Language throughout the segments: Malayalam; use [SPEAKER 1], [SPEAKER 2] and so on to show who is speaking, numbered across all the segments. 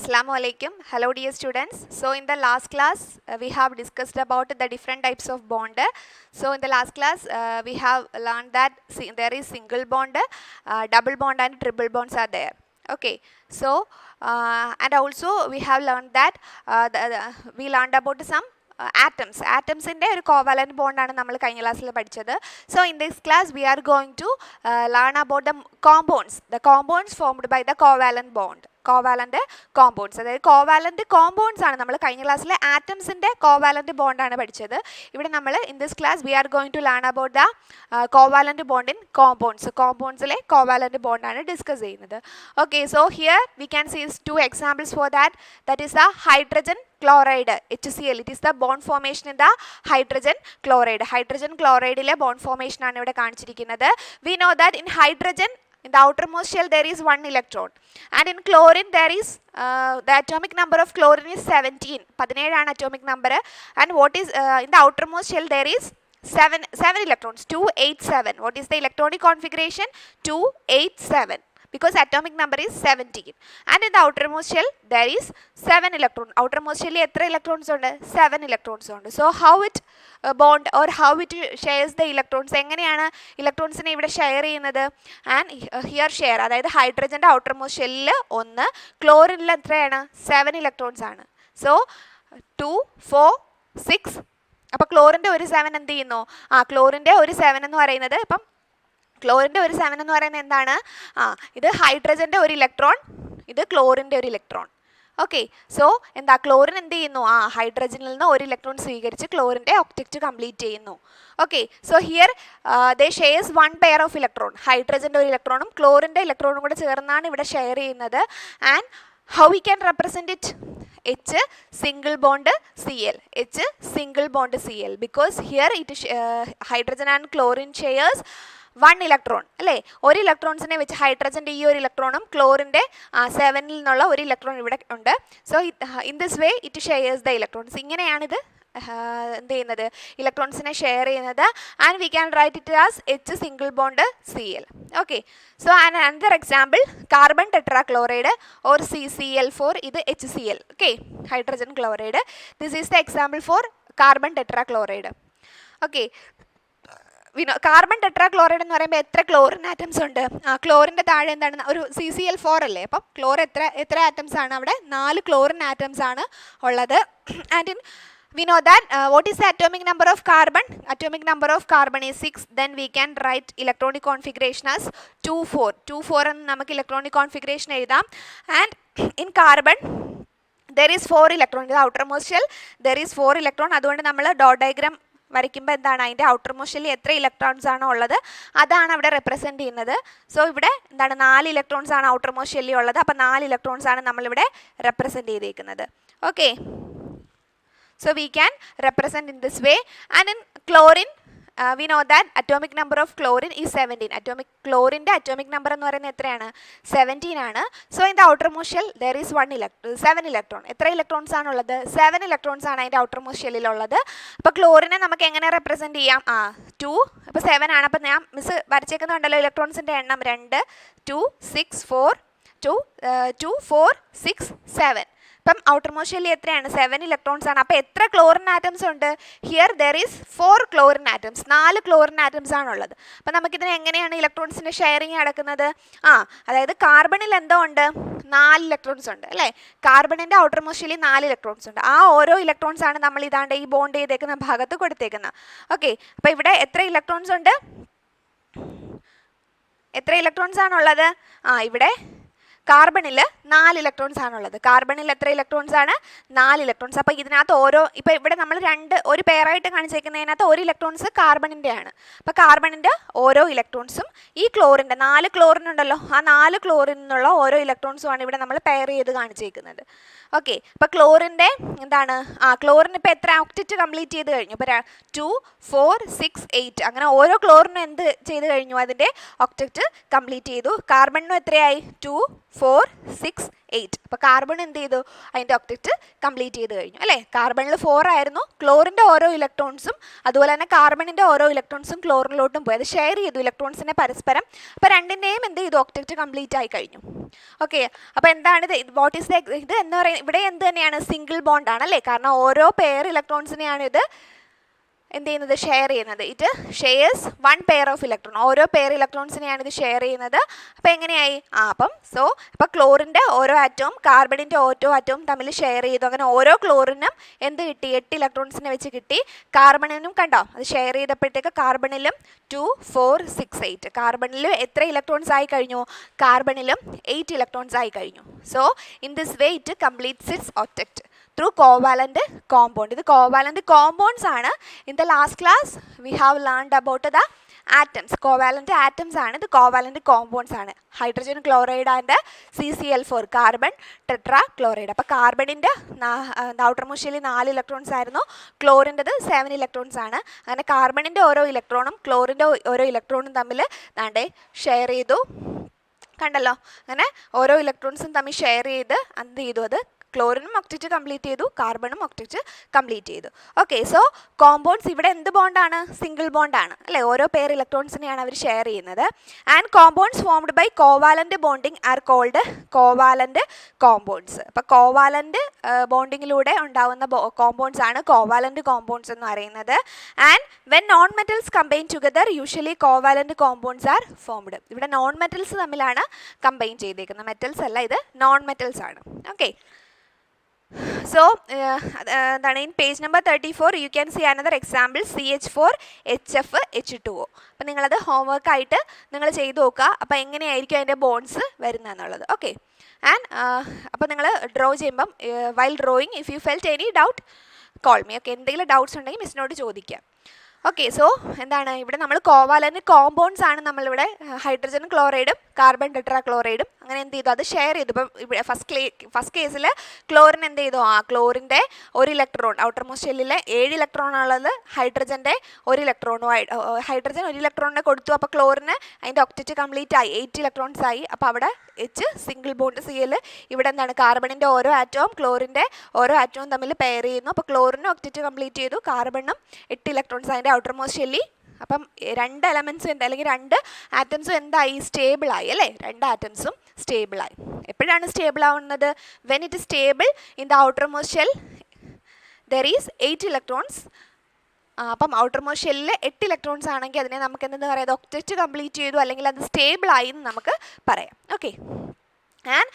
[SPEAKER 1] Assalamu alaikum. Hello dear students. So in the last class we have discussed about the different types of bond. So in the last class we have learned that there is single bond, double bond and triple bonds are there. Okay. So and also we have learned that we learned about some atoms in a covalent bond ആണ് നമ്മൾ കഴിഞ്ഞ ക്ലാസ്സിൽ പഠിച്ചത്. So in this class we are going to learn about the compounds formed by the covalent bond. Covalent compounds, അതായത് കോവാലൻ്റ് കോമ്പൗണ്ട്സ് ആണ് നമ്മൾ കഴിഞ്ഞ ക്ലാസ്സിൽ ആറ്റംസിൻ്റെ കോവാലൻ്റ് ബോണ്ടാണ് പഠിച്ചത്. ഇവിടെ നമ്മൾ in this class we are going to learn about the covalent bond in കോമ്പൗണ്ട്സിലെ കോവാലൻ്റ് ബോണ്ടാണ് ഡിസ്കസ് ചെയ്യുന്നത്. Okay, so here we can see two examples for that is the hydrogen chloride HCl. it is the bond formation in the hydrogen chlorideലെ bond formation ആണ് ഇവിടെ കാണിച്ചിരിക്കുന്നത്. We know that in hydrogen in the outermost shell there is 1 electron and in chlorine there is the atomic number of chlorine is 17 ആണ് atomic number, and what is in the outermost shell there is 7 electrons, 287. What is the electronic configuration? 287, because atomic number is 17, and in the outermost shell there is 7 electrons. Outermost shell എത്ര electrons ഉണ്ട്? 7 electrons ഉണ്ട്. So how it bond or how it shares the electrons? എങ്ങനെയാണ് ഇലക്ട്രോൺസിനെ ഇവിടെ ഷെയർ ചെയ്യുന്നത്? ആൻഡ് ഹിയർ ഷെയർ, അതായത് ഹൈഡ്രജൻ്റെ outermost shell 1, ക്ലോറിനിൽ എത്രയാണ്? 7 electrons ആണ്. സോ 2 4 6. അപ്പോൾ ക്ലോറിൻ്റെ ഒരു 7 എന്ത് ചെയ്യുന്നു? ക്ലോറിൻ്റെ ഒരു 7 എന്ന് പറയുന്നത്, ഇപ്പം ക്ലോറിൻ്റെ ഒരു 7 എന്ന് പറയുന്നത് എന്താണ്? ഇത് ഹൈഡ്രജൻ്റെ ഒരു ഇലക്ട്രോൺ, ഇത് ക്ലോറിൻ്റെ ഒരു ഇലക്ട്രോൺ. ഓക്കെ, സോ എന്താ ക്ലോറിൻ എന്ത് ചെയ്യുന്നു? ഹൈഡ്രജനിൽ നിന്ന് ഒരു ഇലക്ട്രോൺ സ്വീകരിച്ച് ക്ലോറിൻ്റെ ഒക്ടറ്റ് കംപ്ലീറ്റ് ചെയ്യുന്നു. Okay, so here they shares 1 pair of electron. ഹൈഡ്രജൻ്റെ ഒരു ഇലക്ട്രോണും ക്ലോറിൻ്റെ ഇലക്ട്രോണും കൂടെ ചേർന്നാണ് ഇവിടെ ഷെയർ ചെയ്യുന്നത്. And how we can represent it? H single bond Cl, H single bond Cl, because here it hydrogen and chlorine shares 1 electron അല്ലേ? ഒരു ഇലക്ട്രോൺസിനെ വെച്ച് ഹൈഡ്രജൻ്റെ ഈ ഒരു ഇലക്ട്രോണും ക്ലോറിൻ്റെ 7ൽ നിന്നുള്ള ഒരു ഇലക്ട്രോൺ ഇവിടെ ഉണ്ട്. So in this way it shares the electrons. ഇങ്ങനെയാണിത് എന്ത് ചെയ്യുന്നത്? ഇലക്ട്രോൺസിനെ ഷെയർ ചെയ്യുന്നത്. And we can write it as H single bond Cl. Okay, so and another example carbon tetrachloride or CCl4, ഇത് HCl. Okay, hydrogen chloride. This is the example for carbon tetrachloride. Okay, carbon tetrachloride എന്ന് പറയുമ്പോൾ എത്ര ക്ലോറിൻ ആറ്റംസ് ഉണ്ട്? ക്ലോറിൻ്റെ താഴെ എന്താണ്? ഒരു CCl4 അല്ലേ? അപ്പം എത്ര ആറ്റംസ് ആണ് അവിടെ? 4 ക്ലോറിൻ ആറ്റംസ് ആണ് ഉള്ളത്. And we know that what is the atomic number of carbon? Atomic number of carbon is 6. Then we can write electronic configuration as 2,4 എന്ന് നമുക്ക് electronic configuration എഴുതാം. And in carbon there is 4 electron. In the outermost shell there is 4 electron. അതുകൊണ്ട് നമ്മൾ ഡോട്ട് ഡയഗ്രാം വരയ്ക്കുമ്പോൾ എന്താണ്? അതിൻ്റെ outermost shell എത്ര ഇലക്ട്രോൺസ് ആണോ ഉള്ളത് അതാണ് അവിടെ റെപ്രസെൻറ്റ് ചെയ്യുന്നത്. സോ ഇവിടെ എന്താണ്? 4 ഇലക്ട്രോൺസ് ആണ് outermost shell ഉള്ളത്. അപ്പോൾ 4 ഇലക്ട്രോൺസ് ആണ് നമ്മളിവിടെ റെപ്രസെൻറ്റ് ചെയ്തിരിക്കുന്നത്. Okay, so we can represent in this way. And in chlorine we know that atomic number of chlorine is 17. Chlorine atomic number എന്ന് പറയുന്നത് എത്രയാണ്? 17 ആണ്. So in the outermost shell there is 7 electron. എത്ര ഇലക്ട്രോൺസ് ആണുള്ളത്? 7 ഇലക്ട്രോൺസ് ആണ് അതിൻ്റെ outermost shellൽ ഉള്ളത്. അപ്പോൾ ക്ലോറിനെ നമുക്ക് എങ്ങനെ റെപ്രസെൻറ്റ് ചെയ്യാം? 2, അപ്പോൾ 7 ആണ്. അപ്പോൾ ഞാൻ മിസ് വരച്ചേക്കുന്നുണ്ടല്ലോ ഇലക്ട്രോൺസിൻ്റെ എണ്ണം 2 2 6 4 2 4 6 7. ഇപ്പം outermost shell എത്രയാണ്? 7 ഇലക്ട്രോൺസ് ആണ്. അപ്പോൾ എത്ര ക്ലോറിൻ ആറ്റംസ് ഉണ്ട്? Here there is 4 chlorine atoms. 4 chlorine atoms ആണുള്ളത്. അപ്പം നമുക്കിതിന് എങ്ങനെയാണ് ഇലക്ട്രോൺസിൻ്റെ ഷെയറിങ് നടക്കുന്നത്? അതായത് കാർബണിൽ എന്തോ ഉണ്ട്? 4 ഇലക്ട്രോൺസ് ഉണ്ട് അല്ലേ? കാർബണിൻ്റെ outermost shell 4 ഇലക്ട്രോൺസ് ഉണ്ട്. ആ ഓരോ ഇലക്ട്രോൺസ് ആണ് നമ്മൾ ഇതാണ്ട് ഈ ബോണ്ട് ചെയ്തേക്കുന്ന ഭാഗത്ത് കൊടുത്തേക്കുന്നത്. ഓക്കെ, അപ്പോൾ ഇവിടെ എത്ര ഇലക്ട്രോൺസ് ഉണ്ട്? എത്ര ഇലക്ട്രോൺസ് ആണുള്ളത്? ഇവിടെ കാർബണിൽ 4 ഇലക്ട്രോൺസ് ആണുള്ളത്. കാർബണിൽ എത്ര ഇലക്ട്രോൺസ് ആണ്? 4 ഇലക്ട്രോൺസ്. അപ്പോൾ ഇതിനകത്ത് ഇപ്പോൾ ഇവിടെ നമ്മൾ ഒരു പെയറായിട്ട് കാണിച്ചേക്കുന്നതിനകത്ത് 1 ഇലക്ട്രോൺസ് കാർബണിൻ്റെ ആണ്. അപ്പോൾ കാർബണിൻ്റെ ഓരോ ഇലക്ട്രോൺസും ഈ ക്ലോറിൻ്റെ 4 ക്ലോറിൻ ഉണ്ടല്ലോ, ആ 4 ക്ലോറിൻ നിന്നുള്ള ഓരോ ഇലക്ട്രോൺസും ആണ് ഇവിടെ നമ്മൾ പെയർ ചെയ്ത് കാണിച്ചേക്കുന്നത്. ഓക്കെ, അപ്പോൾ ക്ലോറിൻ്റെ എന്താണ്? ക്ലോറിൻ ഇപ്പോൾ എത്ര ഒക്ടറ്റ് കംപ്ലീറ്റ് ചെയ്ത് കഴിഞ്ഞു? ഇപ്പോൾ 2 4 6 8 അങ്ങനെ ഓരോ ക്ലോറിനും എന്ത് ചെയ്ത് കഴിഞ്ഞു? അതിൻ്റെ ഒക്ടറ്റ് കംപ്ലീറ്റ് ചെയ്തു. കാർബണിനും എത്രയായി? 2 4 6 8. അപ്പോൾ കാർബൺ എന്ത് ചെയ്തു, അതിൻ്റെ ഒക്ടറ്റ് കംപ്ലീറ്റ് ചെയ്ത് കഴിഞ്ഞു അല്ലേ. കാർബണിൽ 4 ആയിരുന്നു, ക്ലോറിൻ്റെ ഓരോ ഇലക്ട്രോൺസും അതുപോലെ തന്നെ കാർബണിൻ്റെ ഓരോ ഇലക്ട്രോൺസും ക്ലോറിനിലോട്ടും പോയി, അത് ഷെയർ ചെയ്തു ഇലക്ട്രോൺസിനെ പരസ്പരം. അപ്പോൾ രണ്ടിൻ്റെയും എന്ത് ചെയ്തു, ഒക്ടറ്റ് കംപ്ലീറ്റ് ആയി കഴിഞ്ഞു. ഓക്കെ, അപ്പോൾ എന്താണ് ഇത്, വാട്ട് ഈസ് ഇത് എന്ന് പറയുന്നത്, ഇവിടെ എന്ത് തന്നെയാണ്, സിംഗിൾ ബോണ്ട് ആണ് അല്ലേ. കാരണം ഓരോ പെയർ ഇലക്ട്രോൺസിനെയാണ് ഇത് എന്ത് ചെയ്യുന്നത്, ഷെയർ ചെയ്യുന്നത്. It shares 1 pair of electron, ഓരോ പെയർ ഇലക്ട്രോൺസിനെയാണ് ഇത് ഷെയർ ചെയ്യുന്നത്. അപ്പോൾ എങ്ങനെയായി, അപ്പോൾ ക്ലോറിൻ്റെ ഓരോ ആറ്റവും കാർബണിൻ്റെ ഓരോ ആറ്റവും തമ്മിൽ ഷെയർ ചെയ്തു. അങ്ങനെ ഓരോ ക്ലോറിനും എന്ത് കിട്ടി, 8 ഇലക്ട്രോൺസിനെ വെച്ച് കിട്ടി. കാർബണിനും കണ്ടോ, അത് ഷെയർ ചെയ്തപ്പോഴത്തേക്ക് കാർബണിലും 2 4 6 8, കാർബണിലും എത്ര ഇലക്ട്രോൺസ് ആയി കഴിഞ്ഞു, കാർബണിലും 8 ഇലക്ട്രോൺസ് ആയി കഴിഞ്ഞു. So in this way it completes it's octet through covalent compound. ഇത് covalent compounds ആണ്. In the last class we have learned about the atoms. covalent atoms ആണ്, ഇത് covalent compounds ആണ്. Hydrogen chloride and CCl4, carbon tetra chloride. അപ്പോൾ കാർബണിൻ്റെ ഔട്ടർ മോസ്റ്റിൽ 4 ഇലക്ട്രോൺസ് ആയിരുന്നു, ക്ലോറിൻ്റെത് 7 ഇലക്ട്രോൺസ് ആണ്. അങ്ങനെ കാർബണിൻ്റെ ഓരോ ഇലക്ട്രോണും ക്ലോറിൻ്റെ ഓരോ ഇലക്ട്രോണും തമ്മിൽ ഷെയർ ചെയ്തു, കണ്ടല്ലോ. അങ്ങനെ ഓരോ ഇലക്ട്രോൺസും തമ്മിൽ ഷെയർ ചെയ്ത് എന്ത് ചെയ്തു, അത് ക്ലോറിനും ഒക്ടറ്റ് കംപ്ലീറ്റ് ചെയ്തു, കാർബണും ഒക്ടറ്റ് കംപ്ലീറ്റ് ചെയ്തു. ഓക്കെ, സോ കോമ്പൗണ്ട്സ് ഇവിടെ എന്ത് ബോണ്ടാണ്, സിംഗിൾ ബോണ്ടാണ് അല്ലേ. ഓരോ പെയർ ഇലക്ട്രോൺസിനെയാണ് അവർ ഷെയർ ചെയ്യുന്നത്. And compounds formed by covalent bonding are called covalent compounds. അപ്പോൾ കോവാലൻ്റ് ബോണ്ടിങ്ങിലൂടെ ഉണ്ടാകുന്ന കോമ്പൗണ്ട്സ് ആണ് കോവാലൻ്റ് കോമ്പൗണ്ട്സ് എന്ന് പറയുന്നത്. And when non metals combine together usually covalent compounds are formed. ഇവിടെ നോൺ മെറ്റൽസ് തമ്മിലാണ് കമ്പൈൻ ചെയ്തേക്കുന്നത്, മെറ്റൽസ് അല്ല, ഇത് നോൺ മെറ്റൽസ് ആണ്. ഓക്കെ, so എന്താണ്, in page number 34 you can see another example, CH4 HF H2O. അപ്പോൾ നിങ്ങളത് ഹോംവർക്ക് ആയിട്ട് നിങ്ങൾ ചെയ്ത് നോക്കുക, അപ്പോൾ എങ്ങനെയായിരിക്കും അതിൻ്റെ ബോൺസ് വരുന്നതെന്നുള്ളത്. ഓക്കെ, ആൻഡ് അപ്പോൾ നിങ്ങൾ ഡ്രോ ചെയ്യുമ്പം while drawing if you felt any doubt call me. Okay, എന്തെങ്കിലും ഡൗട്ട്സ് ഉണ്ടെങ്കിൽ മിസ്സിനോട് ചോദിക്കാം. ഓക്കെ, സോ എന്താണ്, ഇവിടെ നമ്മൾ കോവാലൻ്റ് കോമ്പൗണ്ട്സ് ആണ് നമ്മളിവിടെ ഹൈഡ്രജൻ ക്ലോറൈഡും കാർബൺ ടെട്രാ ക്ലോറൈഡും അങ്ങനെ എന്ത് ചെയ്തു, അത് ഷെയർ ചെയ്തു. ഇപ്പം ഇവിടെ ഫസ്റ്റ് കേസിൽ ക്ലോറിൻ എന്ത് ചെയ്തു, ക്ലോറിൻ്റെ ഒരു ഇലക്ട്രോൺ, ഔട്ടർ മോസ്റ്റ് ഷെല്ലിലെ 7 ഇലക്ട്രോൺ ഉള്ളത് ഹൈഡ്രജൻ്റെ ഒരു ഇലക്ട്രോണുമായി, ഹൈഡ്രജൻ ഒരു ഇലക്ട്രോണിനെ കൊടുത്തു. അപ്പോൾ ക്ലോറിന് അതിൻ്റെ ഒക്ടറ്റ് കംപ്ലീറ്റ് ആയി, 8 ഇലക്ട്രോൺസ് ആയി. അപ്പോൾ അവിടെ H സിംഗിൾ ബോണ്ട് Cl. ഇവിടെ എന്താണ്, കാർബണിൻ്റെ ഓരോ ആറ്റവും ക്ലോറിൻ്റെ ഓരോ ആറ്റവും തമ്മിൽ പെയർ ചെയ്യുന്നു. അപ്പോൾ ക്ലോറിനും ഒക്ടറ്റ് കംപ്ലീറ്റ് ചെയ്തു, കാർബണും 8 ഇലക്ട്രോൺസ് അതിൻ്റെ ഔട്ടർ മോസ്റ്റ് ഷെല്ലി. അപ്പം 2 എലമെൻറ്റ്സും എന്താ, അല്ലെങ്കിൽ 2 ആറ്റംസും എന്തായി, സ്റ്റേബിളായി അല്ലേ. 2 ആറ്റംസും സ്റ്റേബിളായി. എപ്പോഴാണ് സ്റ്റേബിൾ ആവുന്നത്, when it is stable in the outer most shell there is 8 electrons. അപ്പം ഔട്ടർ മോസ്റ്റ് ഷെല്ലിൽ 8 ഇലക്ട്രോൺസ് ആണെങ്കിൽ അതിനെ നമുക്ക് എന്താ പറയുക, ഒക്ടറ്റ് കംപ്ലീറ്റ് ചെയ്തു അല്ലെങ്കിൽ അത് സ്റ്റേബിളായി എന്ന് നമുക്ക് പറയാം. Okay, and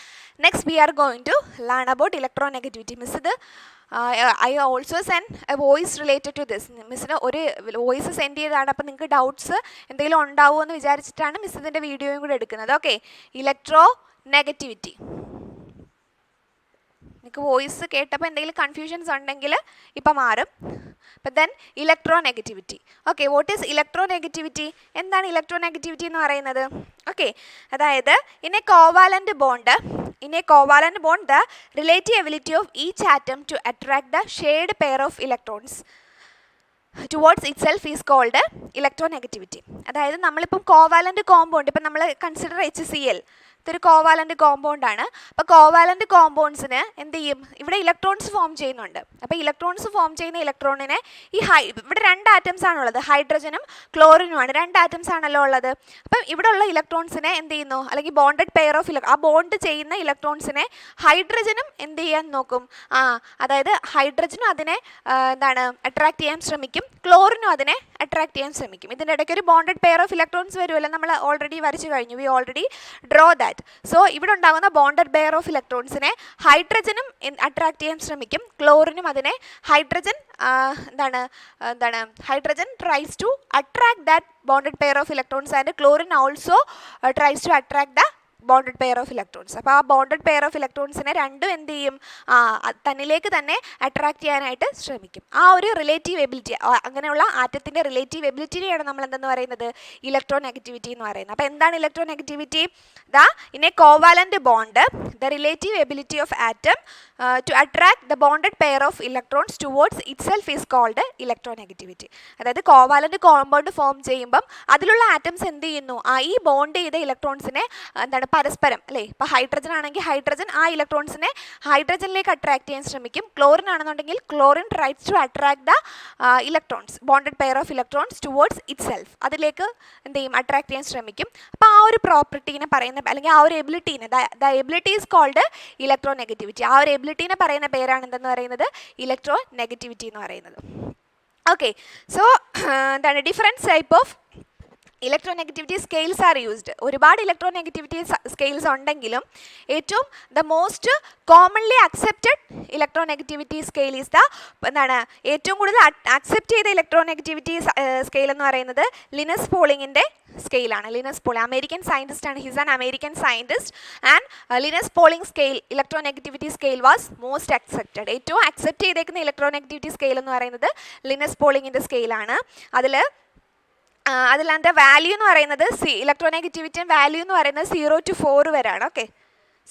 [SPEAKER 1] next we are going to learn about electronegativity. Miss ഇത് I also send a voice related to this. മിസ്സിന് ഒരു വോയിസ് സെൻഡ് ചെയ്തതാണ്, അപ്പോൾ നിങ്ങൾക്ക് ഡൗട്ട്സ് എന്തെങ്കിലും ഉണ്ടാവുമോ എന്ന് വിചാരിച്ചിട്ടാണ് മിസ് ഇതിൻ്റെ വീഡിയോയും കൂടെ എടുക്കുന്നത്. Okay, electro negativity. നിങ്ങൾക്ക് വോയിസ് കേട്ടപ്പോൾ എന്തെങ്കിലും കൺഫ്യൂഷൻസ് ഉണ്ടെങ്കിൽ ഇപ്പം മാറും. അപ്പം then electronegativity. Okay, what is electronegativity, എന്താണ് ഇലക്ട്രോനെഗറ്റിവിറ്റി എന്ന് പറയുന്നത്? ഓക്കെ, അതായത് in a covalent bond, the relative ability of each atom to attract the shared pair of electrons towards itself is called electronegativity. അതായത് നമ്മളിപ്പം കോവാലൻ്റ് കോമ്പൗണ്ട്, ഇപ്പം നമ്മൾ കൺസിഡർ HCl, ഇതൊരു കോവാലൻ്റ് കോമ്പൗണ്ട് ആണ്. അപ്പോൾ കോവാലൻ്റ് കോമ്പൗണ്ട്സിന് എന്ത് ചെയ്യും, ഇവിടെ ഇലക്ട്രോൺസ് ഫോം ചെയ്യുന്നുണ്ട്. അപ്പോൾ ഇലക്ട്രോൺസ് ഫോം ചെയ്യുന്ന ഇലക്ട്രോണിനെ ഇവിടെ 2 ആറ്റംസ് ആണുള്ളത്, ഹൈഡ്രജനും ക്ലോറിനുമാണ്, 2 ആറ്റംസ് ആണല്ലോ ഉള്ളത്. അപ്പം ഇവിടെ ഉള്ള ഇലക്ട്രോൺസിനെ എന്ത് ചെയ്യുന്നു, അല്ലെങ്കിൽ ബോണ്ടഡ് പെയർ ഓഫ് ആ ബോണ്ട് ചെയ്യുന്ന ഇലക്ട്രോൺസിനെ ഹൈഡ്രജനും എന്ത് ചെയ്യാൻ നോക്കും, അതായത് ഹൈഡ്രജനും അതിനെ എന്താണ് അട്രാക്ട് ചെയ്യാൻ ശ്രമിക്കും, ക്ലോറിനും അതിനെ അട്രാക്ട് ചെയ്യാൻ ശ്രമിക്കും. ഇതിൻ്റെ ഇടയ്ക്ക് ഒരു ബോണ്ടഡ് പെയർ ഓഫ് ഇലക്ട്രോൺസ് വരുമല്ലോ, നമ്മൾ ഓൾറെഡി വരച്ചു കഴിഞ്ഞു, we already draw that. So ഇവിടെ ഉണ്ടാകുന്ന ബോണ്ടഡ് പെയർ ഓഫ് ഇലക്ട്രോൺസിനെ ഹൈഡ്രജനും അട്രാക്ട് ചെയ്യാൻ ശ്രമിക്കും, ക്ലോറിനും അതിനെ hydrogen tries to attract that bonded pair of electrons and chlorine also tries to attract the bonded pair of electrons. അപ്പോൾ ആ ബോണ്ടഡ് പെയർ ഓഫ് ഇലക്ട്രോൺസിനെ രണ്ടും എന്ത് ചെയ്യും, തന്നിലേക്ക് തന്നെ അട്രാക്ട് ചെയ്യാനായിട്ട് ശ്രമിക്കും. ആ ഒരു റിലേറ്റീവ് എബിലിറ്റി, അങ്ങനെയുള്ള ആറ്റത്തിൻ്റെ റിലേറ്റീവ് എബിലിറ്റിയാണ് നമ്മൾ എന്തെന്ന് പറയുന്നത്, ഇലക്ട്രോനെഗറ്റിവിറ്റി എന്ന് പറയുന്നത്. അപ്പോൾ എന്താണ് electronegativity? In a covalent bond the relative ability of atom to attract the bonded pair of electrons towards itself is called electronegativity. അതായത് കോവാലൻ്റ് കോമ്പൗണ്ട് ഫോം ചെയ്യുമ്പം അതിലുള്ള ആറ്റംസ് എന്ത് ചെയ്യുന്നു, ഈ ബോണ്ട് ചെയ്ത ഇലക്ട്രോൺസിനെ പരസ്പരം അല്ലേ, ഇപ്പോൾ ഹൈഡ്രജൻ ആണെങ്കിൽ ഹൈഡ്രജൻ ആ ഇലക്ട്രോൺസിനെ ഹൈഡ്രജനിലേക്ക് അട്രാക്ട് ചെയ്യാൻ ശ്രമിക്കും. ക്ലോറിൻ ആണെന്നുണ്ടെങ്കിൽ chlorine tries to attract the electrons, bonded pair of electrons towards itself, അതിലേക്ക് എന്ത് ചെയ്യും, അട്രാക്ട് ചെയ്യാൻ ശ്രമിക്കും. അപ്പോൾ ആ ഒരു പ്രോപ്പർട്ടീനെ പറയുന്ന, അല്ലെങ്കിൽ ആ ഒരു എബിലിറ്റീനെ, the ability is called electronegativity. ആ ഒരു എബിലിറ്റീനെ പറയുന്ന പേരാണ് എന്തെന്ന് പറയുന്നത്, ഇലക്ട്രോ നെഗറ്റിവിറ്റി എന്ന് പറയുന്നത്. ഓക്കെ, സോ എന്താണ് different type of electronegativity scales are used. ഒരുപാട് ഇലക്ട്രോനെഗറ്റിവിറ്റി സ്കെയിൽസ് ഉണ്ടെങ്കിലും ഏറ്റവും the most commonly accepted electronegativity scale is the, എന്താണ് ഏറ്റവും കൂടുതൽ അക്സെപ്റ്റ് ചെയ്ത ഇലക്ട്രോനെഗറ്റിവിറ്റി സ്കെയിൽ എന്ന് പറയുന്നത് ലിനസ് പോളിങ്ങിൻ്റെ സ്കെയിലാണ്. ലിനസ് പോളിംഗ് അമേരിക്കൻ സയൻറ്റിസ്റ്റ് ആണ്. He's an American scientist and Linus Pauling scale electronegativity scale was most accepted. ഏറ്റവും അക്സെപ്റ്റ് ചെയ്തേക്കുന്ന ഇലക്ട്രോനെഗറ്റിവിറ്റി സ്കെയിൽ എന്ന് പറയുന്നത് ലിനസ് പോളിങ്ങിൻ്റെ സ്കെയിലാണ്. അതിൻ്റെ വാല്യൂ എന്ന് പറയുന്നത് ഇലക്ട്രോനെഗറ്റിവിറ്റി വാല്യൂ എന്ന് പറയുന്നത് 0 to 4 വരെയാണ്. Okay,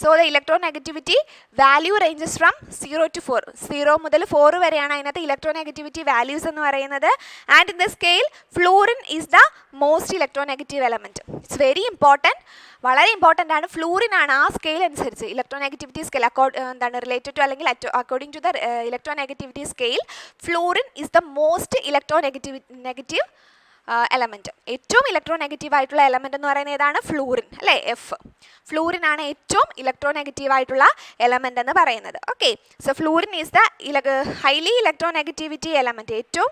[SPEAKER 1] so the electronegativity value ranges from 0 to 4, 0 മുതൽ 4 വരെയാണ് അതിനകത്ത് ഇലക്ട്രോനെഗറ്റിവിറ്റി വാല്യൂസ് എന്ന് പറയുന്നത്. And in the scale fluorine is the most electronegative element. It's very important, വളരെ ഇമ്പോർട്ടൻ്റ് ആണ്. ഫ്ലൂറിൻ ആണ് ആ സ്കെയിൽ അനുസരിച്ച് ഇലക്ട്രോനെഗറ്റിവിറ്റി സ്കെയിൽ എന്താണ് റിലേറ്റഡ് ടു, അല്ലെങ്കിൽ according to the electronegativity scale fluorine is the most negative element. ഏറ്റവും ഇലക്ട്രോനെഗറ്റീവ് ആയിട്ടുള്ള എലമെൻറ്റ് എന്ന് പറയുന്നത് ഏതാണ്, ഫ്ലൂറിൻ അല്ലേ, എഫ്. ഫ്ലൂറിൻ ആണ് ഏറ്റവും ഇലക്ട്രോനെഗറ്റീവ് ആയിട്ടുള്ള എലമെൻറ്റ് എന്ന് പറയുന്നത്. Okay, so fluorine is the highly electronegativity element. ഏറ്റവും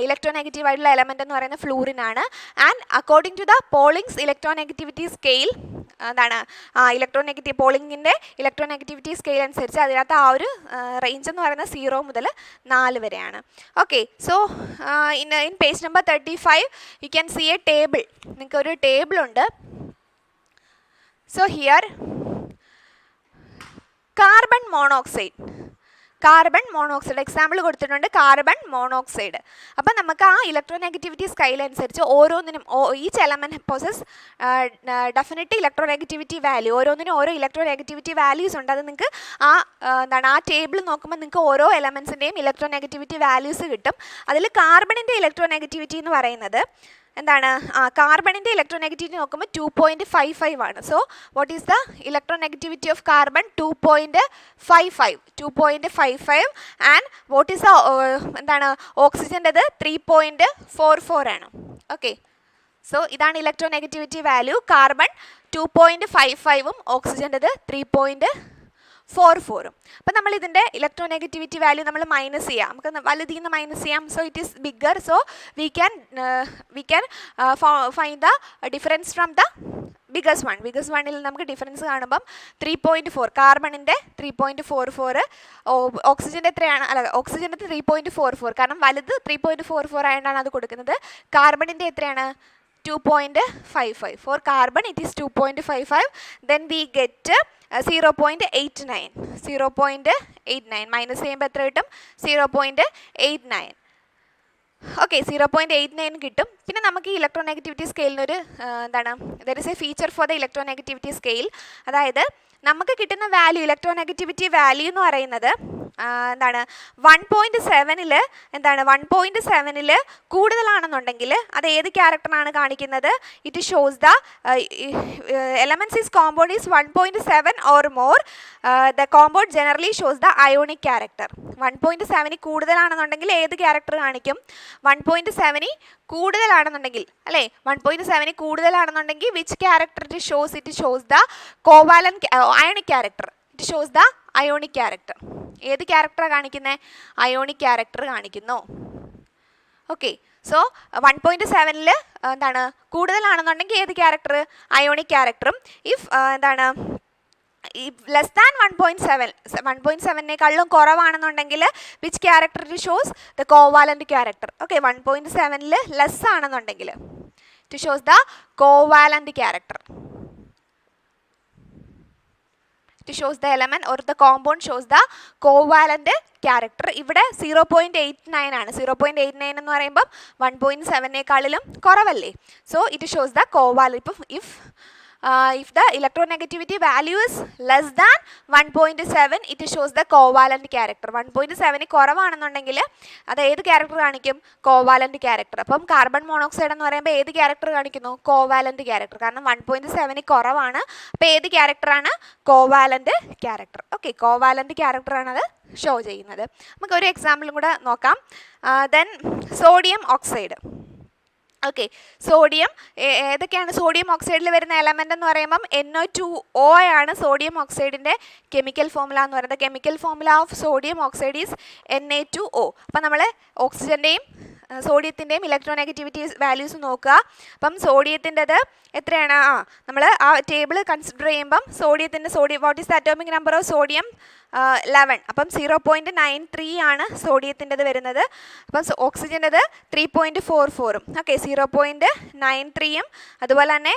[SPEAKER 1] ഇലക്ട്രോനെഗറ്റീവ് ആയിട്ടുള്ള എലമെൻറ്റ് എന്ന് പറയുന്നത് ഫ്ലൂറിൻ ആണ്. And according to the Pauling's electronegativity scale, എന്താണ് പോളിങ്ങിൻ്റെ ഇലക്ട്രോനെഗറ്റിവിറ്റി സ്കെയിൽ അനുസരിച്ച് അതിനകത്ത് ആ ഒരു റേഞ്ച് എന്ന് പറയുന്നത് 0 മുതൽ 4 വരെയാണ്. Okay, so in page number 35 you can see a table. നിങ്ങൾക്ക് ഒരു ടേബിൾ ഉണ്ട്. So here carbon monoxide example കൊടുത്തിട്ടുണ്ട്, കാർബൺ മോണോക്സൈഡ്. അപ്പം നമുക്ക് ആ ഇലക്ട്രോനെഗറ്റിവിറ്റി സ്കെയിൽ അനുസരിച്ച് ഓരോന്നിനും each element poses definite electronegativity value, ഓരോന്നിനും ഓരോ ഇലക്ട്രോനെഗറ്റിവിറ്റി വാല്യൂസ് ഉണ്ട്. അത് നിങ്ങൾക്ക് ആ ടേബിൾ നോക്കുമ്പോൾ നിങ്ങൾക്ക് ഓരോ എലമെൻസിൻ്റെയും ഇലക്ട്രോനെഗറ്റിവിറ്റി വാല്യൂസ് കിട്ടും. അതിൽ കാർബണിൻ്റെ ഇലക്ട്രോനെഗറ്റിവിറ്റി എന്ന് പറയുന്നത് എന്താണ്, കാർബണിൻ്റെ ഇലക്ട്രോനെഗറ്റിവിറ്റി നോക്കുമ്പോൾ 2.55 ആണ്. So what is the electronegativity of carbon, 2.55 and what is the എന്താണ് ഓക്സിജൻ്റെത് 3.44 ആണ്. ഓക്കെ, സോ ഇതാണ് ഇലക്ട്രോനെഗറ്റിവിറ്റി വാല്യൂ. കാർബൺ 2.55ഉം ഓക്സിജൻ്റെത് 3.44. അപ്പം നമ്മൾ ഇതിൻ്റെ ഇലക്ട്രോനെഗറ്റിവിറ്റി വാല്യൂ നമ്മൾ മൈനസ് ചെയ്യാം, നമുക്ക് വലുതിൽ നിന്ന് മൈനസ് ചെയ്യാം. So it is bigger, so we can find the difference from the biggest വണ്ണിൽ നമുക്ക് ഡിഫറൻസ് കാണുമ്പം 3.4, കാർബണിൻ്റെ 3.44, ഓക്സിജൻ്റെ എത്രയാണ്, ഓക്സിജൻ്റെ 3.44, കാരണം വലുത് 3.44 ആയതുകൊണ്ടാണ് അത് കൊടുക്കുന്നത്. കാർബണിൻ്റെ എത്രയാണ്, 2.55. For carbon it is 2.55. Then we get 0.89. Minus ചെയ്യുമ്പോൾ എത്ര കിട്ടും, 0.89. ഓക്കെ, 0.89 കിട്ടും. പിന്നെ നമുക്ക് ഈ ഇലക്ട്രോനെഗറ്റിവിറ്റി സ്കെയിലിനൊരു എന്താണ്, there is A feature for the electronegativity scale. അതായത് നമുക്ക് കിട്ടുന്ന വാല്യൂ, ഇലക്ട്രോനെഗറ്റിവിറ്റി വാല്യൂ എന്ന് പറയുന്നത് എന്താണ് 1.7ൽ എന്താണ് 1.7ൽ കൂടുതലാണെന്നുണ്ടെങ്കിൽ അത് ഏത് ക്യാരക്ടറാണ് കാണിക്കുന്നത്, it shows the elements is compound is 1.7 or more, the compound generally shows the ionic character. 1.7 കൂടുതലാണെന്നുണ്ടെങ്കിൽ ഏത് ക്യാരക്ടർ കാണിക്കും, 1.7 കൂടുതലാണെന്നുണ്ടെങ്കിൽ അല്ലേ, 1.7 കൂടുതലാണെന്നുണ്ടെങ്കിൽ which character it shows the covalent ionic character. It shows the ionic character. ഏത് ക്യാരക്ടറാണ് കാണിക്കുന്നത്, അയോണിക് ക്യാരക്ടർ കാണിക്കുന്നു. ഓക്കെ, സോ 1.7ൽ എന്താണ് കൂടുതലാണെന്നുണ്ടെങ്കിൽ ഏത് ക്യാരക്ടർ, അയോണിക് ക്യാരക്ടറും. ഇഫ് എന്താണ് ലെസ് ദാൻ 1.7നേക്കാളും കുറവാണെന്നുണ്ടെങ്കിൽ which character it shows the covalent character. Okay, 1.7ൽ less ആണെന്നുണ്ടെങ്കിൽ it shows the covalent character. It shows the element or the compound shows the covalent character. ഇവിടെ 0.89 ആണ്. 0.89 എന്ന് പറയുമ്പോൾ 1.7നേക്കാളിലും കുറവല്ലേ. So it shows the covalent. ഇപ്പം if if the electronegativity value is less than 1.7, it shows the covalent character. 1.7 കുറവാണെന്നുണ്ടെങ്കിൽ അത് ഏത് ക്യാരക്ടർ കാണിക്കും? Covalent character. അപ്പം കാർബൺ മോണോക്സൈഡ് എന്ന് പറയുമ്പോൾ ഏത് ക്യാരക്ടർ കാണിക്കുന്നു? Covalent character. കാരണം 1.7 കുറവാണ്. അപ്പോൾ ഏത് ക്യാരക്ടറാണ്? Covalent character. ഓക്കെ, കോവാലന്റ് ക്യാരക്ടറാണ് അത് ഷോ ചെയ്യുന്നത്. നമുക്ക് ഒരു എക്സാമ്പിളും കൂടെ നോക്കാം. Then sodium oxide. Okay, sodium ഏതൊക്കെയാണ് സോഡിയം ഓക്സൈഡിൽ വരുന്ന എലമെൻ്റ് എന്ന് പറയുമ്പം NO2O ആണ് സോഡിയം ഓക്സൈഡിൻ്റെ കെമിക്കൽ ഫോമുല എന്ന് പറയുന്നത്. Chemical formula of sodium oxide is Na2O. അപ്പം നമ്മൾ ഓക്സിജൻ്റെയും സോഡിയത്തിൻ്റെയും ഇലക്ട്രോനെഗറ്റിവിറ്റി വാല്യൂസ് നോക്കുക. അപ്പം സോഡിയത്തിൻ്റെത് എത്രയാണ്? നമ്മൾ ആ ടേബിൾ കൺസിഡർ ചെയ്യുമ്പം sodium what is the atomic number of sodium? 11. അപ്പം 0.93 ആണ് സോഡിയത്തിൻ്റെത് വരുന്നത്. അപ്പം ഓക്സിജൻ്റെത് 3.44. ഓക്കെ, 0.93യും അതുപോലെ തന്നെ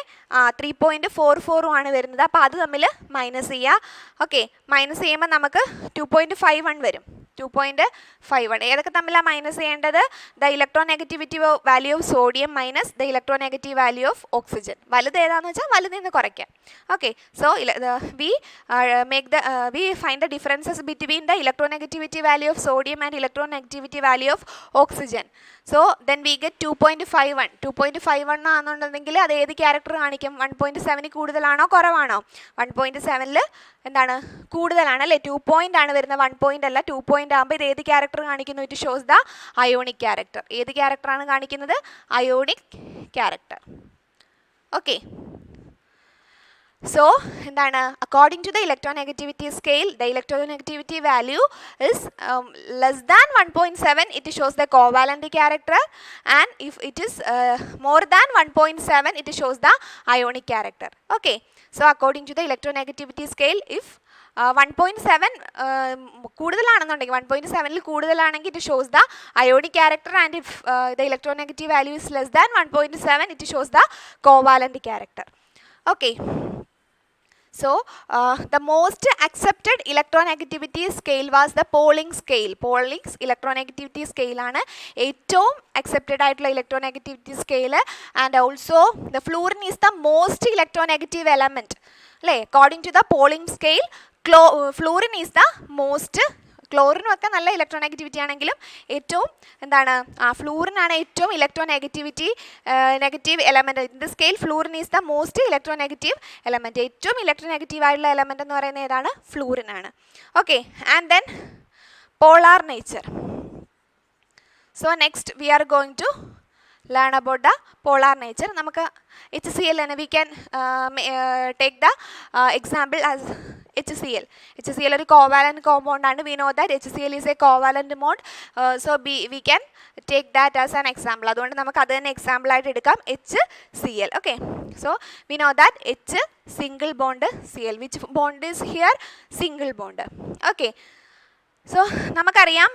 [SPEAKER 1] 3.44 ആണ് വരുന്നത്. അപ്പോൾ അത് തമ്മിൽ മൈനസ് ചെയ്യുക. ഓക്കെ, മൈനസ് ചെയ്യുമ്പോൾ നമുക്ക് 2.51 വരും. 2.51 ഏതൊക്കെ തമ്മിലാണ് മൈനസ് ചെയ്യേണ്ടത്? The electronegativity value of sodium minus the electronegative value of oxygen. വലുത് ഏതാണെന്ന് വെച്ചാൽ വലുതിൽ നിന്ന് കുറയ്ക്കാം. Okay, so we find the differences between the electronegativity value of sodium and electronegativity value of oxygen. So then we get 2.51. 2.51 ആണെന്നുണ്ടെങ്കിൽ അത് ഏത് ക്യാരക്ടർ കാണിക്കും? 1.7 കൂടുതലാണോ കുറവാണോ? 1.7ൽ എന്താണ്? കൂടുതലാണ് അല്ലേ? 2 പോയിന്റ് ആണ് വരുന്നത്, 1 പോയിന്റ് അല്ല. 2 പോയിന്റ് ആകുമ്പോൾ ഇത് ഏത് ക്യാരക്ടർ കാണിക്കുന്നു? It shows the ionic character. ഏത് ക്യാരക്ടറാണ് കാണിക്കുന്നത്? Ionic character. ഓക്കെ, so എന്താണ്? according to the electronegativity scale, the electronegativity value is less than 1.7, it shows the covalent character, and if it is more than 1.7, it shows the ionic character. Okay, so according to the electronegativity scale, if 1.7 കൂടുതലാണെന്നുണ്ടെങ്കിൽ 1.7ൽ കൂടുതലാണെങ്കിൽ it shows the ionic character, and if the electronegative value is less than 1.7, it shows the covalent character. Okay, so the most accepted electronegativity scale was the Pauling scale. Pauling's electronegativity scale ആണ് ഏറ്റവും accepted ആയിട്ടുള്ള electronegativity scale, and also the fluorine is the most electronegative element. അല്ലേ? according to the Pauling scale, fluorine is the most. ക്ലോറിനും ഒക്കെ നല്ല ഇലക്ട്രോനെഗറ്റിവിറ്റി ആണെങ്കിലും ഏറ്റവും എന്താണ്? ഫ്ലൂറിനാണ് ഏറ്റവും negative element. In the scale fluorine is the most electronegative element. ഏറ്റവും ഇലക്ട്രോനെഗറ്റീവ് ആയിട്ടുള്ള എലമെൻറ്റ് എന്ന് പറയുന്നത് ഏതാണ്? ഫ്ലൂറിനാണ്. Okay, and then polar nature. So next we are going to learn about the polar nature. നമുക്ക് HCl and we can take the example as HCl. HCl ഒരു covalent compound ആണ്. We know that HCl is a covalent bond. So we can take that as an example. അതുകൊണ്ട് നമുക്ക് അത് തന്നെ എക്സാമ്പിൾ ആയിട്ട് എടുക്കാം. HCl. Okay, so we know that H single bond Cl. Which bond is here? Single bond. Okay, so നമുക്കറിയാം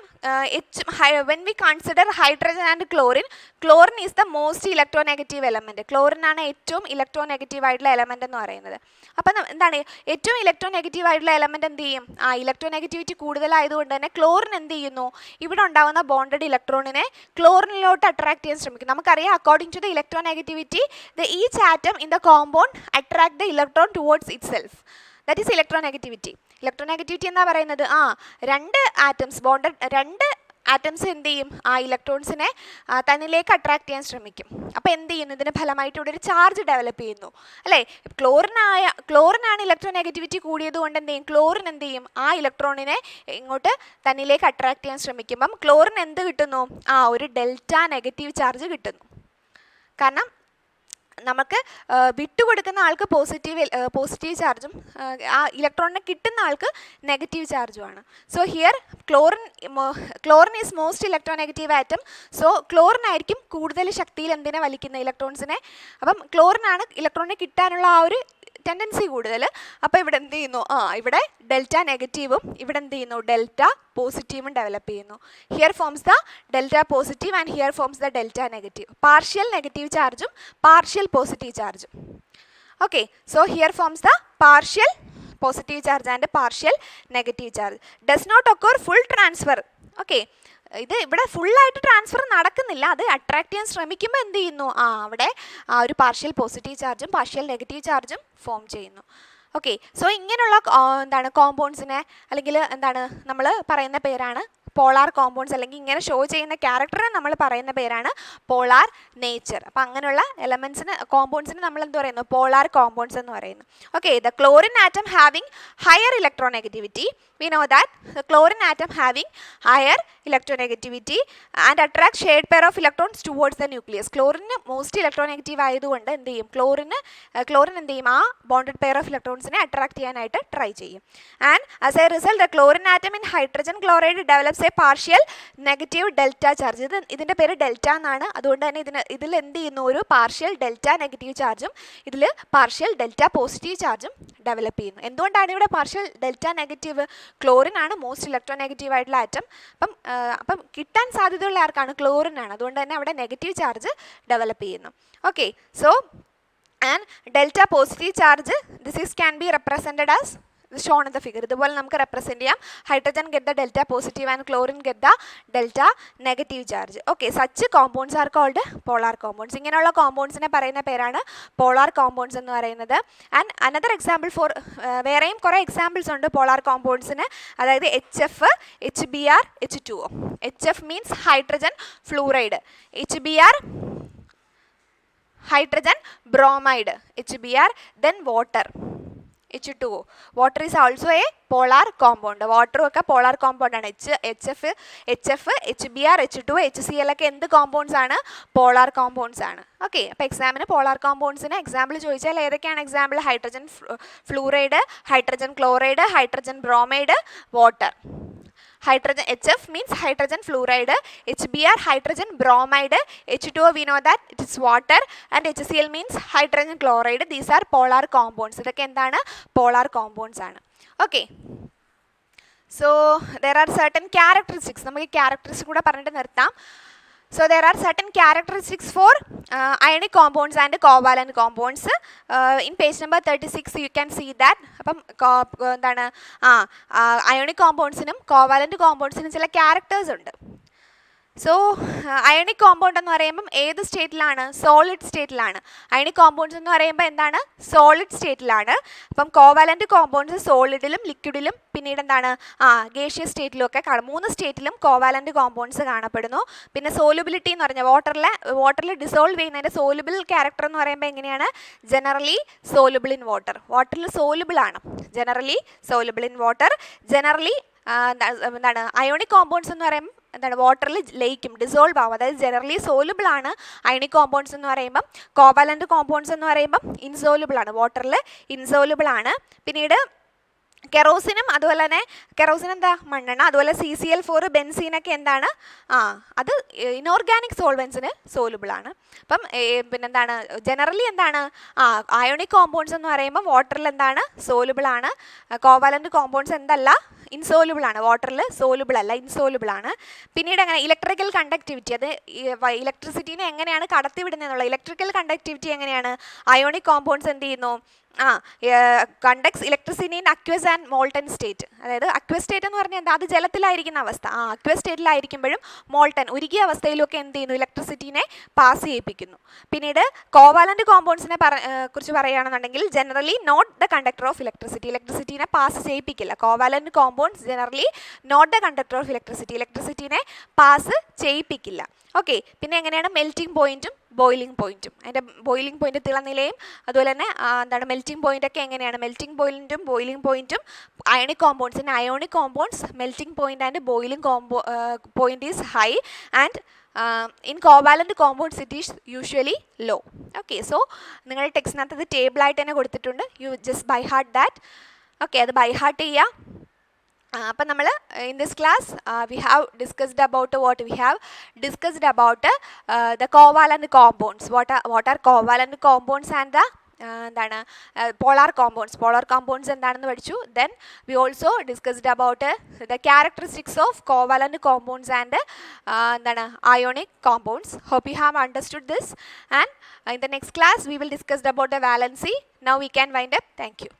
[SPEAKER 1] when we consider hydrogen and chlorine is the most electronegative element. chlorine ആണ് ഏറ്റവും ഇലക്ട്രോനെഗറ്റീവ് ആയിട്ടുള്ള എലമെന്റ് എന്ന് പറയുന്നത്. അപ്പം എന്താണ് ഏറ്റവും ഇലക്ട്രോനെഗറ്റീവ് ആയിട്ടുള്ള എലമെന്റ്? എന്ത് ചെയ്യും? ഇലക്ട്രോനെഗറ്റിവിറ്റി കൂടുതലായതുകൊണ്ട് തന്നെ ക്ലോറിൻ എന്ത് ചെയ്യുന്നു? ഇവിടെ ഉണ്ടാകുന്ന ബോണ്ടഡ് ഇലക്ട്രോണിനെ ക്ലോറിനിലോട്ട് അട്രാക്ട് ചെയ്യാൻ ശ്രമിക്കും. നമുക്കറിയാം according to the electronegativity each atom in the compound attract the electron towards itself. That is electronegativity. Electronegativity എന്താ പറയുന്നത്? രണ്ട് ആറ്റംസ് എന്ത് ചെയ്യും? ഇലക്ട്രോൺസിനെ തന്നിലേക്ക് അട്രാക്ട് ചെയ്യാൻ ശ്രമിക്കും. അപ്പോൾ എന്ത് ചെയ്യുന്നു? ഇതിന് ഫലമായിട്ട് ഇവിടെ ഒരു ചാർജ് ഡെവലപ്പ് ചെയ്യുന്നു അല്ലേ? ക്ലോറിനാണ് ഇലക്ട്രോനെഗറ്റിവിറ്റി കൂടിയത് കൊണ്ട് എന്ത് ചെയ്യും? ക്ലോറിൻ എന്ത് ചെയ്യും? ഇലക്ട്രോണിനെ ഇങ്ങോട്ട് തന്നിലേക്ക് അട്രാക്ട് ചെയ്യാൻ ശ്രമിക്കുമ്പം ക്ലോറിൻ എന്ത് കിട്ടുന്നു? ഒരു ഡെൽറ്റ നെഗറ്റീവ് ചാർജ് കിട്ടുന്നു. കാരണം നമുക്ക് വിട്ടുകൊടുക്കുന്ന ആൾക്ക് പോസിറ്റീവ് ചാർജും ഇലക്ട്രോണിനെ കിട്ടുന്ന ആൾക്ക് നെഗറ്റീവ് ചാർജുമാണ്. So here chlorine is most electronegative atom. So chlorine ആയിരിക്കും കൂടുതൽ ശക്തിയിൽ എന്തിനെ വലിക്കുന്ന ഇലക്ട്രോൺസിനെ. അപ്പം ക്ലോറിനാണ് ഇലക്ട്രോണിനെ കിട്ടാനുള്ള ആ ഒരു ടെൻഡൻസി കൂടുതൽ. അപ്പോൾ ഇവിടെ എന്ത് ചെയ്യുന്നു? ഇവിടെ ഡെൽറ്റ നെഗറ്റീവും ഇവിടെ എന്ത് ചെയ്യുന്നു? ഡെൽറ്റ പോസിറ്റീവും ഡെവലപ്പ് ചെയ്യുന്നു. Here forms the delta positive and here forms the delta negative. Partial negative ചാർജും പാർഷ്യൽ പോസിറ്റീവ് ചാർജും. Okay, so here forms the partial positive charge and partial negative charge. Does not occur full transfer. Okay, ഇത് ഇവിടെ ഫുള്ളായിട്ട് ട്രാൻസ്ഫർ നടക്കുന്നില്ല, അത് അട്രാക്ട് ചെയ്യാൻ ശ്രമിക്കുമ്പോൾ എന്ത് ചെയ്യുന്നു, അവിടെ ഒരു പാർഷ്യൽ പോസിറ്റീവ് ചാർജും പാർഷ്യൽ നെഗറ്റീവ് ചാർജും ഫോം ചെയ്യുന്നു. ഓക്കെ, സോ ഇങ്ങനെയുള്ള എന്താണ് കോമ്പൗണ്ട്സിനെ അല്ലെങ്കിൽ എന്താണ് നമ്മൾ പറയുന്ന പേരാണ് പോളാർ കോമ്പൗണ്ട്സ്, അല്ലെങ്കിൽ ഇങ്ങനെ ഷോ ചെയ്യുന്ന ക്യാരക്ടറിനെ നമ്മൾ പറയുന്ന പേരാണ് പോളാർ നേച്ചർ. അപ്പം അങ്ങനെയുള്ള എലമെൻസിന് കോമ്പൗണ്ട്സിന് നമ്മൾ എന്ത് പറയുന്നു, പോളാർ കോമ്പൗണ്ട്സ് എന്ന് പറയുന്നു. Okay, the chlorine atom having higher electronegativity, we know that the chlorine atom having higher electronegativity and attract shared pair of electrons towards the nucleus. Chlorine most electronegative ആയതുകൊണ്ട് എന്ത് ചെയ്യും, ക്ലോറിൻ എന്ത് ചെയ്യും, ആ ബോണ്ടഡ് പെയർ ഓഫ് ഇലക്ട്രോൺസിനെ അട്രാക്ട് ചെയ്യാനായിട്ട് ട്രൈ ചെയ്യും. And as A result the chlorine atom in hydrogen chloride develops A partial negative delta charge. ഇതിൻ്റെ പേര് ഡെൽറ്റ എന്നാണ്, അതുകൊണ്ട് തന്നെ ഇതിൽ എന്ത് ചെയ്യുന്നു, ഒരു പാർഷ്യൽ ഡെൽറ്റ നെഗറ്റീവ് ചാർജും ഇതിൽ പാർഷ്യൽ ഡെൽറ്റ പോസിറ്റീവ് ചാർജും ഡെവലപ്പ് ചെയ്യുന്നു. എന്തുകൊണ്ടാണ് ഇവിടെ പാർഷ്യൽ ഡെൽറ്റ നെഗറ്റീവ്? ക്ലോറിൻ ആണ് മോസ്റ്റ് ഇലക്ട്രോനെഗറ്റീവ് ആയിട്ടുള്ള ആറ്റം. അപ്പം കിട്ടാൻ സാധ്യതയുള്ള ആർക്കാണ്, ക്ലോറിൻ ആണ്, അതുകൊണ്ട് തന്നെ അവിടെ നെഗറ്റീവ് ചാർജ് ഡെവലപ്പ് ചെയ്യുന്നു. Okay, so and delta positive charge this can be represented as shown in the figure. ഇതുപോലെ നമുക്ക് റെപ്രസെൻറ്റ് ചെയ്യാം. Hydrogen get the delta positive and chlorine get the delta negative charge. Okay, such compounds are called polar compounds. ഇങ്ങനെയുള്ള കോമ്പൗണ്ട്സിനെ പറയുന്ന പേരാണ് പോളാർ കോമ്പൗണ്ട്സ് എന്ന് പറയുന്നത്. ആൻഡ് അനദർ എക്സാമ്പിൾ ഫോർ, വേറെയും കുറേ എക്സാമ്പിൾസ് ഉണ്ട് പോളാർ കോമ്പൗണ്ട്സിന്, അതായത് HF, HBr, H2O. HF means hydrogen fluoride, HBr hydrogen bromide, HBr, then water, H2O. Water is also a polar compound. Water ഒക്കെ polar compound ആണ്. HF, HBr, H2O, HCl ഒക്കെ എന്ത് compounds ആണ്? polar compounds ആണ്. ഓക്കെ, അപ്പോൾ എക്സാമിന് പോളാർ കോമ്പൗണ്ട്സിന് എക്സാമ്പിൾ ചോദിച്ചാൽ ഏതൊക്കെയാണ് example? Hydrogen fluoride, hydrogen chloride, hydrogen bromide, water. Hydrogen HF means hydrogen fluoride, HBr hydrogen bromide, H2O we know that it is water, and HCl means hydrogen chloride. These are polar compounds. ഇതൊക്കെ എന്താണ്? polar compounds ആണ്. Okay, so there are certain characteristics. നമുക്ക് characteristics കൂടെ പറഞ്ഞിട്ട് നിർത്താം. So there are certain characteristics for ionic compounds and covalent compounds. In page number 36 you can see that. അപ്പം എന്താണ്, ionic compoundsനും covalent compoundsനും ചില characters ഉണ്ട്. സോ അയണിക് കോമ്പൗണ്ട് എന്ന് പറയുമ്പം ഏത് സ്റ്റേറ്റിലാണ്? സോളിഡ് സ്റ്റേറ്റിലാണ്. അയണിക് കോമ്പൗണ്ട്സ് എന്ന് പറയുമ്പോൾ എന്താണ്? സോളിഡ് സ്റ്റേറ്റിലാണ്. അപ്പം കോവാലൻ്റ് കോമ്പൗണ്ട്സ് സോളിഡിലും ലിക്വിഡിലും പിന്നീട് എന്താണ്, ഗേഷ്യസ് സ്റ്റേറ്റിലും ഒക്കെ കാണും. 3 സ്റ്റേറ്റിലും കോവാലൻ്റ് കോമ്പൗണ്ട്സ് കാണപ്പെടുന്നു. പിന്നെ സോലുബിലിറ്റി എന്ന് പറഞ്ഞാൽ വാട്ടറിൽ ഡിസോൾവ് ചെയ്യുന്നതിൻ്റെ സോലുബിൾ ക്യാരക്ടർ എന്ന് പറയുമ്പോൾ എങ്ങനെയാണ്? Generally soluble in water. വാട്ടറിൽ സോലുബിൾ ആണ്. Generally soluble in water. Generally എന്താണ്, അയോണിക് കോമ്പൗണ്ട്സ് എന്ന് പറയുമ്പോൾ എന്താണ്, വാട്ടറിൽ ലയിക്കും, ഡിസോൾവ് ആവും. അതായത് ജനറലി സോലുബിൾ ആണ് അയണിക് കോമ്പൗണ്ട്സ് എന്ന് പറയുമ്പം. കോവാലൻ്റ് കോമ്പൗണ്ട്സ് എന്ന് പറയുമ്പം ഇൻസോലുബിൾ ആണ്, വാട്ടറിൽ ഇൻസോലുബിൾ ആണ്. പിന്നീട് കെറോസിനും അതുപോലെ തന്നെ കെറോസിൻ എന്താ, മണ്ണെണ്ണ. അതുപോലെ CCl4, ബെൻസീനൊക്കെ എന്താണ്, അത് ഇനോർഗാനിക് സോൾവെൻസിന് സോലുബിൾ ആണ്. അപ്പം പിന്നെന്താണ്, ജനറലി എന്താണ്, അയോണിക് കോമ്പൗണ്ട്സ് എന്ന് പറയുമ്പോൾ വാട്ടറിൽ എന്താണ്, സോലുബിൾ ആണ്. കോവാലൻ്റ് കോമ്പൗണ്ട്സ് എന്തല്ല, ഇൻസോലുബിൾ ആണ്. വാട്ടറിൽ സോലുബിൾ അല്ല, ഇൻസോലുബിൾ ആണ്. പിന്നീട് അങ്ങനെ ഇലക്ട്രിക്കൽ കണ്ടക്ടിവിറ്റി, അത് ഇലക്ട്രിസിറ്റീനെ എങ്ങനെയാണ് കടത്തിവിടുന്നതെന്നുള്ള ഇലക്ട്രിക്കൽ കണ്ടക്ടിവിറ്റി എങ്ങനെയാണ്? അയോണിക് കോമ്പൗണ്ട്സ് എന്ത് ചെയ്യുന്നു, conducts electricity in aqueous and molten state. അതായത് അക്വസ് സ്റ്റേറ്റ് എന്ന് പറഞ്ഞാൽ എന്താ, അത് ജലത്തിലായിരിക്കുന്ന അവസ്ഥ. അക്വസ് സ്റ്റേറ്റിലായിരിക്കുമ്പോഴും മോൾട്ടൻ ഉരുകിയ അവസ്ഥയിലൊക്കെ എന്ത് ചെയ്യുന്നു, ഇലക്ട്രിസിറ്റീനെ പാസ് ചെയ്യിപ്പിക്കുന്നു. പിന്നീട് കോവാലൻ്റ് കോമ്പൗണ്ട്സിനെ കുറിച്ച് പറയുകയാണെന്നുണ്ടെങ്കിൽ generally not the conductor of electricity. ഇലക്ട്രിസിറ്റീനെ പാസ് ചെയ്യിപ്പിക്കില്ല. Covalent compounds generally not the conductor of electricity. ഇലക്ട്രിസിറ്റീനെ പാസ് ചെയ്യിപ്പിക്കില്ല. ഓക്കെ, പിന്നെ എങ്ങനെയാണ് മെൽറ്റിംഗ് പോയിൻറ്റും ബോയിലിംഗ് പോയിൻറ്റും, അതിൻ്റെ ബോയിലിംഗ് പോയിൻറ്റ് തിളനിലയും അതുപോലെ തന്നെ എന്താണ് മെൽറ്റിംഗ് പോയിൻ്റ് ഒക്കെ എങ്ങനെയാണ്? മെൽറ്റിംഗ് പോയിൻറ്റും ബോയിലിംഗ് പോയിൻറ്റും അയോണിക് കോമ്പൗണ്ട്സിന് ionic compounds melting point and boiling point is high and in covalent compounds it is usually low. Okay, so നിങ്ങളുടെ ടെക്സ്റ്റിനകത്ത് ഇത് ടേബിളായിട്ട് തന്നെ കൊടുത്തിട്ടുണ്ട്. You just by heart that. Okay, അത് ബൈ ഹാർട്ട് ചെയ്യുക. അപ്പം നമ്മൾ in this class we have discussed about the covalent compounds. What are covalent compounds and the എന്താണ് പോളാർ കോമ്പൗണ്ട്സ് എന്താണെന്ന് പഠിച്ചു. Then we also discussed about the characteristics of covalent compounds and എന്താണ് ionic compounds. Hope you have understood this, and in the next class we will discussed about the valency. Now we can wind up. Thank U.